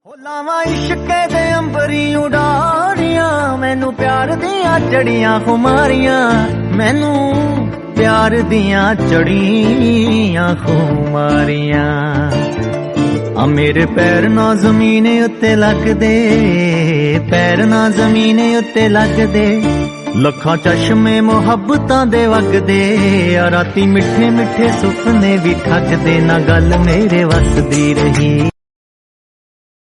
ਹੋ ਲਾਵਾਂ ਇਸ਼ਕੇ ਦੇ ਅੰਬਰੀ ਉਡਾਰੀਆਂ, ਮੈਨੂੰ ਪਿਆਰ ਦੀਆਂ ਚੜੀਆਂ ਖੁਮਾਰੀਆਂ, ਮੈਨੂੰ ਪਿਆਰ ਦੀਆਂ ਚੜੀਆਂ ਖੁਮਾਰੀਆਂ। ਆ ਮੇਰੇ ਪੈਰ ਨਾ ਜ਼ਮੀਨ ਉੱਤੇ ਲੱਗਦੇ, ਪੈਰ ਨਾ ਜ਼ਮੀਨ ਉੱਤੇ ਲੱਗਦੇ, ਲੱਖਾਂ ਚਸ਼ਮੇ ਮੁਹੱਬਤਾਂ ਦੇ ਵਗਦੇ, ਆ ਰਾਤੀ ਮਿੱਠੇ ਮਿੱਠੇ ਸੁਪਨੇ ਵੀ ਠੱਗਦੇ, ਨਾ ਗੱਲ ਮੇਰੇ ਵੱਸ ਦੀ ਰਹੀ।